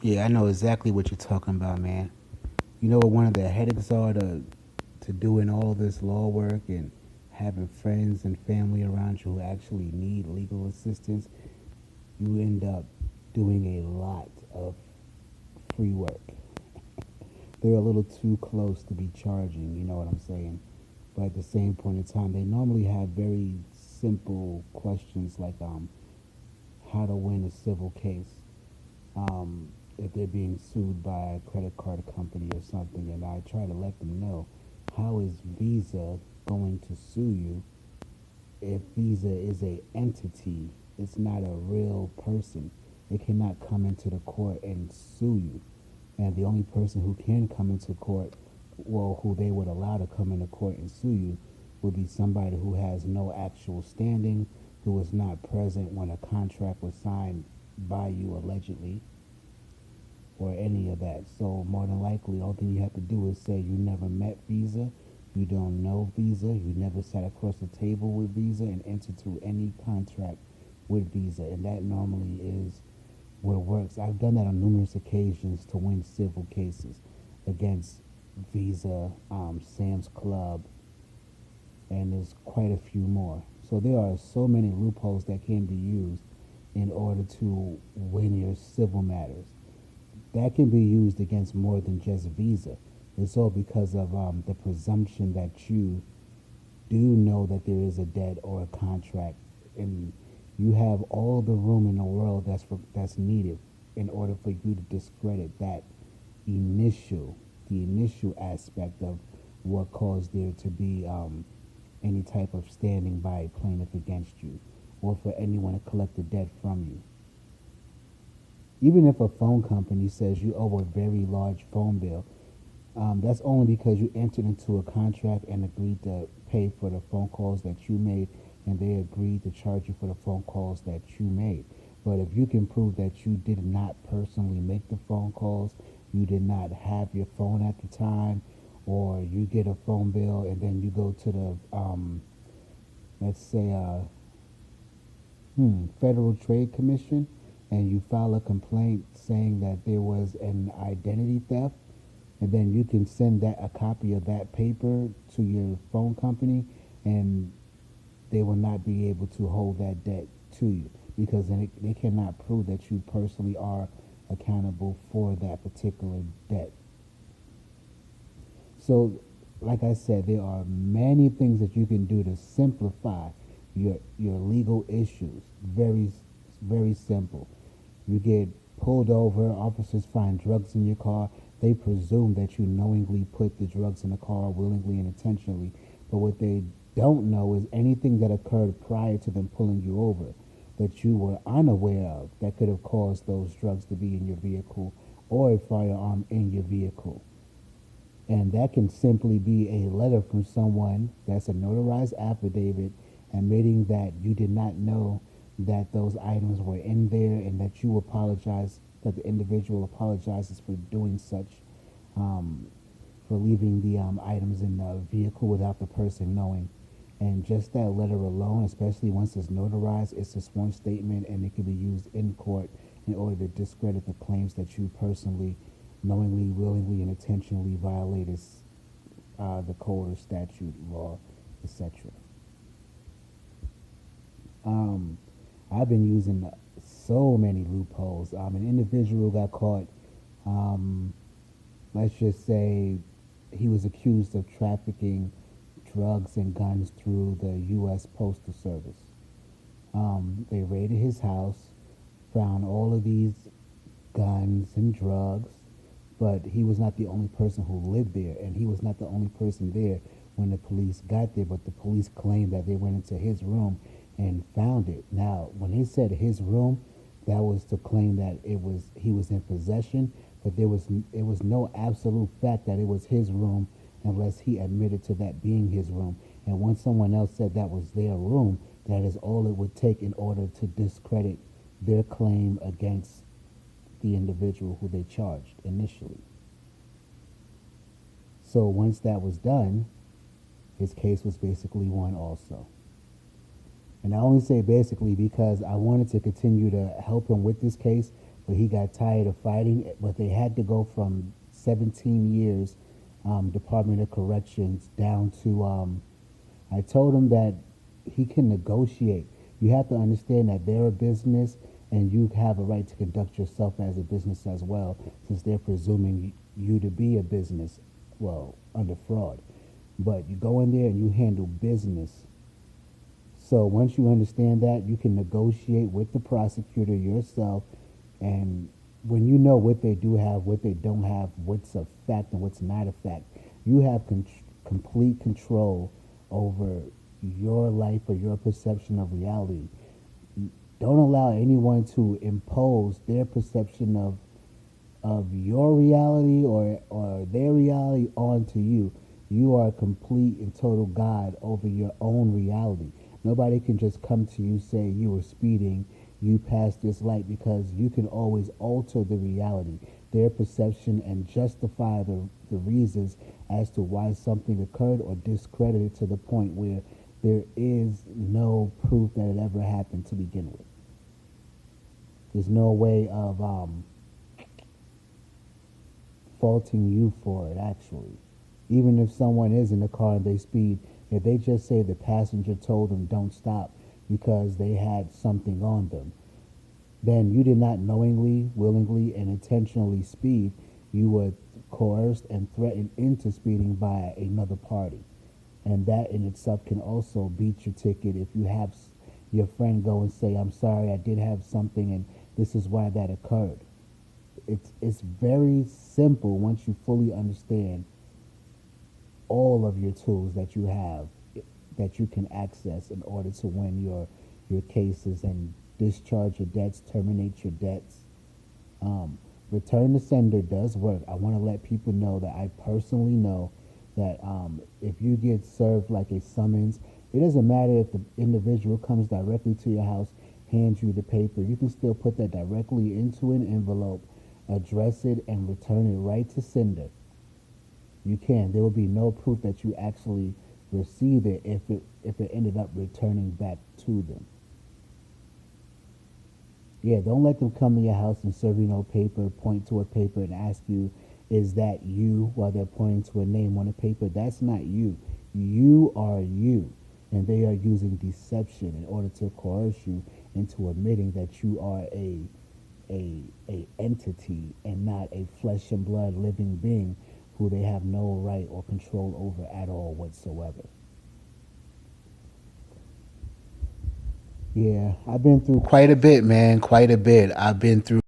Yeah, I know exactly what you're talking about, man. You know what one of the headaches are to doing all this law work and having friends and family around you who actually need legal assistance. You end up doing a lot of free work. They're a little too close to be charging, you know what I'm saying? But at the same point in time, they normally have very simple questions like how to win a civil case, if they're being sued by a credit card company or something, and I try to let them know how is Visa going to sue you if Visa is a entity, it's not a real person. It cannot come into the court and sue you. And the only person who can come into court, well, who they would allow to come into court and sue you, would be somebody who has no actual standing, who was not present when a contract was signed by you allegedly, or any of that. So more than likely, all thing you have to do is say you never met Visa, you don't know Visa, you never sat across the table with Visa and entered to any contract with Visa, and that normally is what works. I've done that on numerous occasions to win civil cases against Visa, Sam's Club, and there's quite a few more. So there are so many loopholes that can be used in order to win your civil matters. That can be used against more than just Visa. It's all because of the presumption that you do know that there is a debt or a contract, and you have all the room in the world that's needed in order for you to discredit that initial, the initial aspect of what caused there to be any type of standing by a plaintiff against you, or for anyone to collect the debt from you. Even if a phone company says you owe a very large phone bill, that's only because you entered into a contract and agreed to pay for the phone calls that you made, and they agreed to charge you for the phone calls that you made. But if you can prove that you did not personally make the phone calls, you did not have your phone at the time, or you get a phone bill and then you go to the, let's say, Federal Trade Commission, and you file a complaint saying that there was an identity theft, and then you can send that a copy of that paper to your phone company, and they will not be able to hold that debt to you because then they cannot prove that you personally are accountable for that particular debt. So, like I said, there are many things that you can do to simplify your legal issues. Very simple. You get pulled over, officers find drugs in your car. They presume that you knowingly put the drugs in the car willingly and intentionally. But what they don't know is anything that occurred prior to them pulling you over that you were unaware of that could have caused those drugs to be in your vehicle or a firearm in your vehicle. And that can simply be a letter from someone that's a notarized affidavit admitting that you did not know that those items were in there and that you apologize, that the individual apologizes for doing such, um, for leaving the items in the vehicle without the person knowing. And just that letter alone, especially once it's notarized, it's a sworn statement and it can be used in court in order to discredit the claims that you personally, knowingly, willingly, and intentionally violated the code or statute, law, etc. Um, I've been using so many loopholes. An individual got caught. Um, let's just say he was accused of trafficking drugs and guns through the U.S. Postal Service. They raided his house, found all of these guns and drugs, but he was not the only person who lived there, and he was not the only person there when the police got there. But the police claimed that they went into his room and found it. Now, when they said his room, that was to claim that it was he was in possession, but it was no absolute fact that it was his room unless he admitted to that being his room. And once someone else said that was their room, that is all it would take in order to discredit their claim against the individual who they charged initially. So once that was done, his case was basically won also. And I only say basically because I wanted to continue to help him with this case, but he got tired of fighting. But they had to go from 17 years, Department of Corrections, down to. I told him that he can negotiate. You have to understand that they're a business, and you have a right to conduct yourself as a business as well, since they're presuming you to be a business, well, under fraud. But you go in there and you handle business. So once you understand that, you can negotiate with the prosecutor yourself, and when you know what they do have, what they don't have, what's a fact and what's not a fact, you have complete control over your life or your perception of reality. Don't allow anyone to impose their perception of your reality or their reality onto you. You are a complete and total God over your own reality. Nobody can just come to you, say you were speeding, you passed this light, because you can always alter the reality, their perception, and justify the reasons as to why something occurred, or discredit it to the point where there is no proof that it ever happened to begin with. There's no way of faulting you for it, actually. Even if someone is in the car and they speed, if they just say the passenger told them don't stop because they had something on them, then you did not knowingly, willingly, and intentionally speed. You were coerced and threatened into speeding by another party. And that in itself can also beat your ticket if you have your friend go and say, I'm sorry, I did have something and this is why that occurred. It's very simple once you fully understand all of your tools that you have, that you can access in order to win your cases and discharge your debts, terminate your debts. Return to sender does work. I want to let people know that I personally know that if you get served like a summons, it doesn't matter if the individual comes directly to your house, hands you the paper. You can still put that directly into an envelope, address it, and return it right to sender. You can. There will be no proof that you actually received it if it ended up returning back to them. Yeah, don't let them come to your house and serve you no paper, point to a paper, and ask you, is that you, while they're pointing to a name on a paper. That's not you. You are you. And they are using deception in order to coerce you into admitting that you are a entity and not a flesh and blood living being who they have no right or control over at all whatsoever. Yeah, I've been through quite a bit, man. Quite a bit. I've been through